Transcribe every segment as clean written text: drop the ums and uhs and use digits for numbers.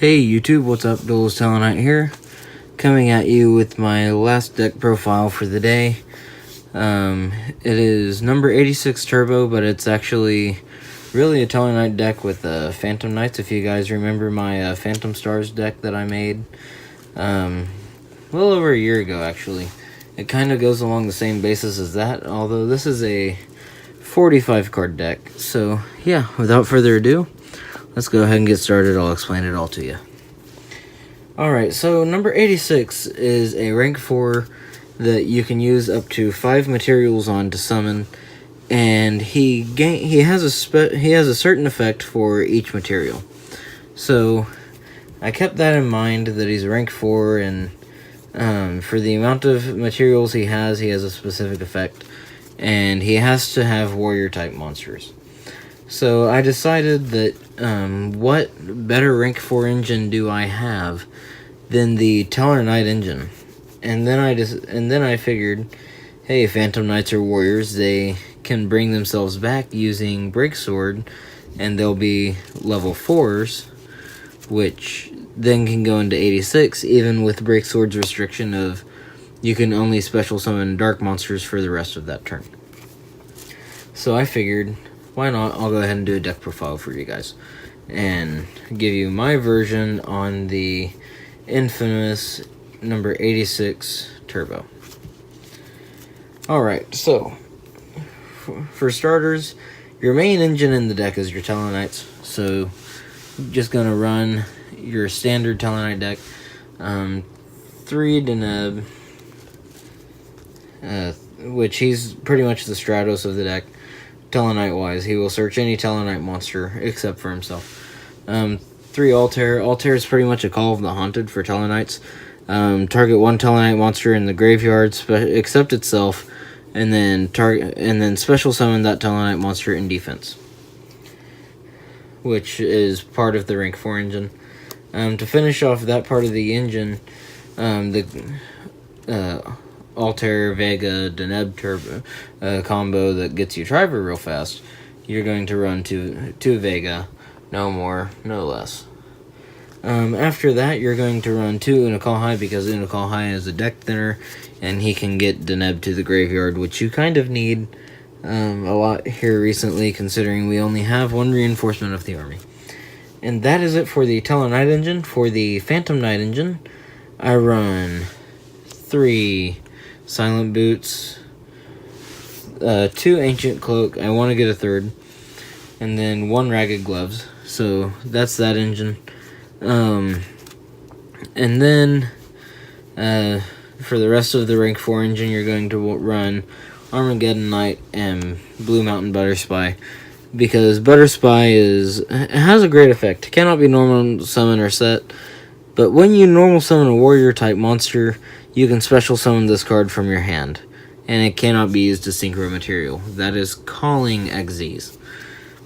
Hey YouTube, what's up? Duelist Talonite here, coming at you with my last deck profile for the day. It is number 86 Turbo, but it's actually really a Talonite deck with Phantom Knights. If you guys remember my Phantom Stars deck that I made a little over a year ago, actually. It kind of goes along the same basis as that, although this is a 45 card deck. So yeah, without further ado, let's go ahead and get started. I'll explain it all to you. Alright, so number 86 is a rank 4 that you can use up to 5 materials on to summon, and he has a certain effect for each material. So I kept that in mind, that he's rank 4, and for the amount of materials he has a specific effect, and he has to have warrior type monsters. So I decided that what better rank 4 engine do I have than the Talonite engine? And then I figured, hey, Phantom Knights are warriors. They can bring themselves back using Breaksword, and they'll be level 4s, which then can go into 86, even with Breaksword's restriction of you can only special summon dark monsters for the rest of that turn. So I figured, why not? I'll go ahead and do a deck profile for you guys and give you my version on the infamous number 86 Turbo. Alright, so for starters, your main engine in the deck is your Talonites. So I'm just gonna run your standard Talonite deck. 3 Deneb, which he's pretty much the Stratos of the deck. Talonite wise, he will search any Talonite monster except for himself. 3 Altair. Altair is pretty much a Call of the Haunted for Talonites. Target 1 Talonite monster in the graveyard except itself, and then special summon that Talonite monster in defense, which is part of the rank 4 engine. To finish off that part of the engine, the Altair, Vega, Deneb Turbo combo that gets you Triver real fast, you're going to run two Vega, no more, no less. After that, you're going to run 2 Unocal High, because Unocal High is a deck thinner, and he can get Deneb to the graveyard, which you kind of need a lot here recently, considering we only have 1 reinforcement of the army. And that is it for the Talonite engine. For the Phantom Knight engine, I run 3 Silent Boots, 2 Ancient Cloak, I want to get a 3rd, and then 1 Ragged Gloves. So that's that engine. And then for the rest of the rank 4 engine, you're going to run Armageddon Knight and Blue Mountain Butterspy, because Butterspy has a great effect. It cannot be normal summon or set, but when you normal summon a warrior type monster, you can special summon this card from your hand, and it cannot be used as synchro material. That is Calling Xyz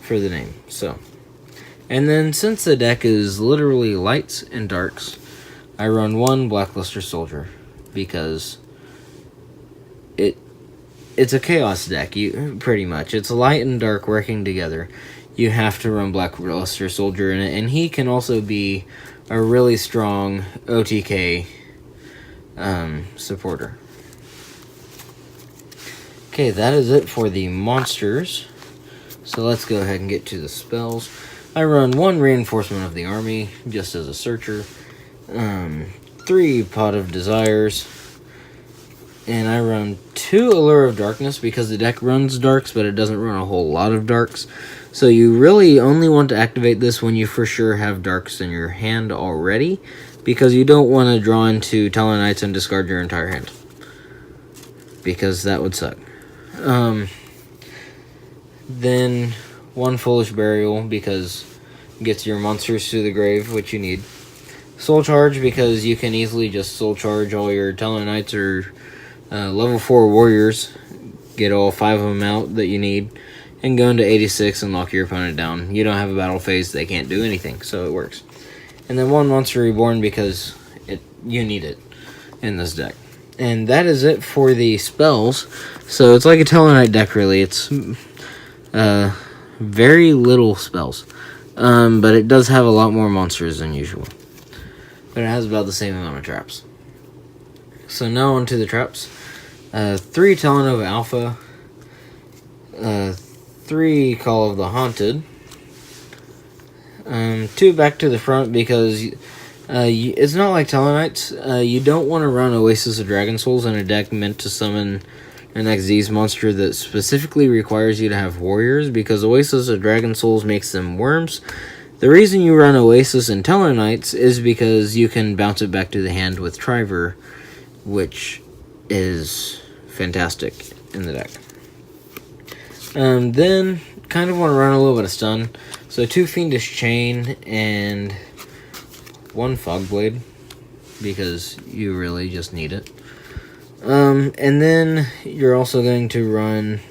for the name. So, and then since the deck is literally lights and darks, I run 1 Blackluster Soldier, because it's a chaos deck. Pretty much, it's light and dark working together. You have to run Blackluster Soldier in it, and he can also be a really strong OTK supporter. Okay, that is it for the monsters. So let's go ahead and get to the spells. I run 1 Reinforcement of the Army, just as a searcher. 3 Pot of Desires. And I run 2 Allure of Darkness, because the deck runs darks, but it doesn't run a whole lot of darks. So you really only want to activate this when you for sure have darks in your hand already, because you don't want to draw into Talonites and discard your entire hand, because that would suck. Then 1 Foolish Burial, because it gets your monsters to the grave, which you need. Soul Charge, because you can easily just Soul Charge all your Talonites or level 4 warriors, get all 5 of them out that you need, and go into 86 and lock your opponent down. You don't have a battle phase, they can't do anything, so it works. And then 1 Monster Reborn, because you need it in this deck. And that is it for the spells. So it's like a Talonite deck, really. It's very little spells, but it does have a lot more monsters than usual. but it has about the same amount of traps. So now onto the traps. 3 Telenova Alpha, 3 Call of the Haunted, 2 Back to the Front because it's not like Tellarknights. You don't want to run Oasis of Dragon Souls in a deck meant to summon an Xyz monster that specifically requires you to have warriors, because Oasis of Dragon Souls makes them worms. The reason you run Oasis in Tellarknights is because you can bounce it back to the hand with Triver, which is fantastic in the deck. Then, kind of want to run a little bit of stun. So 2 Fiendish Chain and 1 Fogblade, because you really just need it. And then you're also going to run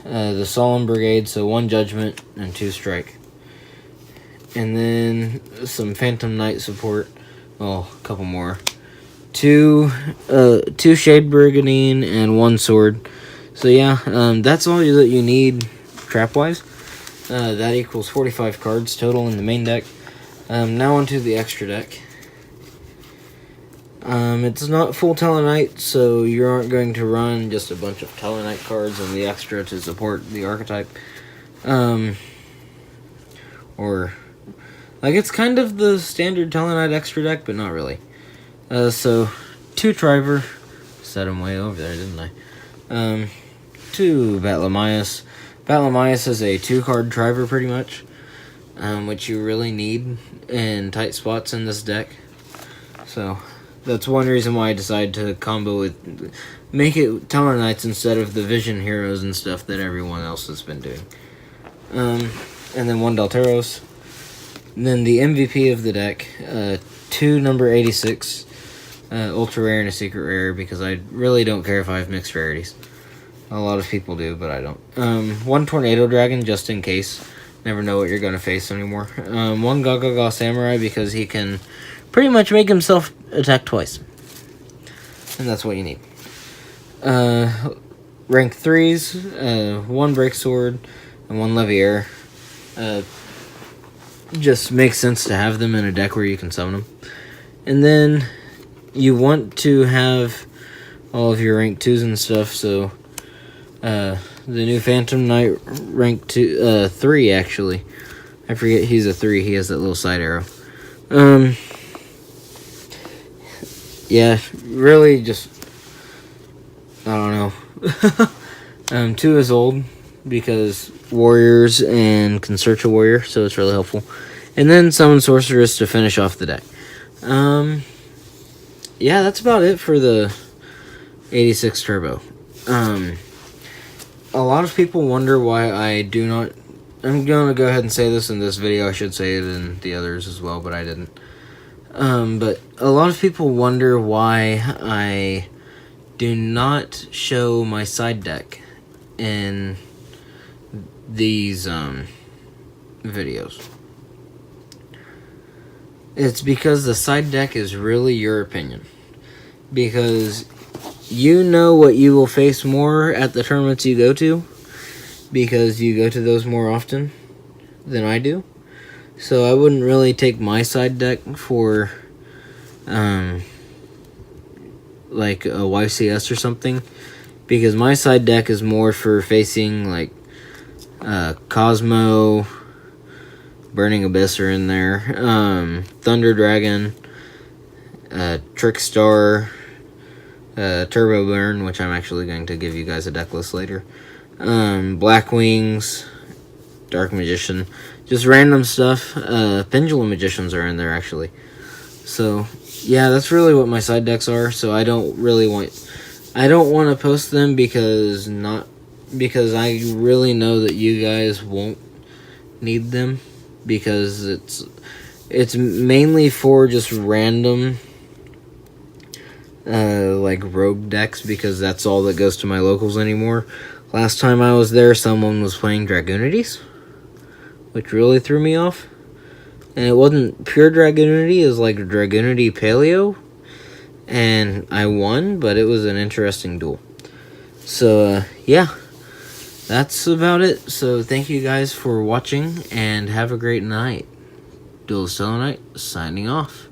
the Solemn Brigade, so 1 Judgment and 2 Strike. And then some Phantom Knight support, well, a couple more. 2 Shade Brigandine and 1 Sword. So yeah, that's all that you need trap-wise. That equals 45 cards total in the main deck. Now onto the extra deck. It's not full Tellarknight, so you aren't going to run just a bunch of Tellarknight cards and the extra to support the archetype. Or, like, it's kind of the standard Tellarknight extra deck, but not really. So, 2 Triver. Set him way over there, didn't I? 2 Batlamias. Batlamias is a 2-card Triver, pretty much, which you really need in tight spots in this deck. So, that's one reason why I decided to combo with, make it Tellarknights instead of the Vision Heroes and stuff that everyone else has been doing. And then 1 Delteros. And then the MVP of the deck, 2 number 86, ultra rare and a secret rare, because I really don't care if I have mixed rarities. A lot of people do, but I don't. 1 Tornado Dragon, just in case. Never know what you're going to face anymore. 1 Gagaga Samurai, because he can pretty much make himself attack twice. And that's what you need. Rank 3s, 1 Break Sword, and 1 Leviair. Just makes sense to have them in a deck where you can summon them. And then you want to have all of your rank 2s and stuff, so the new Phantom Knight rank 3, actually. I forget he's a 3, he has that little side arrow. Yeah, really just, I don't know. 2 is old, because Warriors and can search a Warrior, so it's really helpful. And then Summon Sorceress to finish off the deck. Yeah, that's about it for the 86 Turbo. A lot of people wonder why I do not, I'm going to go ahead and say this in this video, I should say it in the others as well, but I didn't. But a lot of people wonder why I do not show my side deck in these videos. It's because the side deck is really your opinion. Because you know what you will face more at the tournaments you go to, because you go to those more often than I do. So I wouldn't really take my side deck for like a YCS or something, because my side deck is more for facing like Cosmo, Burning Abyss are in there, Thunder Dragon, Trickstar, Turbo Burn, which I'm actually going to give you guys a deck list later, Black Wings, Dark Magician, just random stuff. Pendulum Magicians are in there, actually. So, yeah, that's really what my side decks are, so I don't want to post them because I really know that you guys won't need them, because it's mainly for just random like rogue decks, because that's all that goes to my locals anymore. Last time I was there, someone was playing Dragoonities, which really threw me off. And it wasn't pure Dragoonity, it was like Dragoonity Paleo. And I won, but it was an interesting duel. So, yeah. That's about it. So, thank you guys for watching, and have a great night. Duelist Selenite signing off.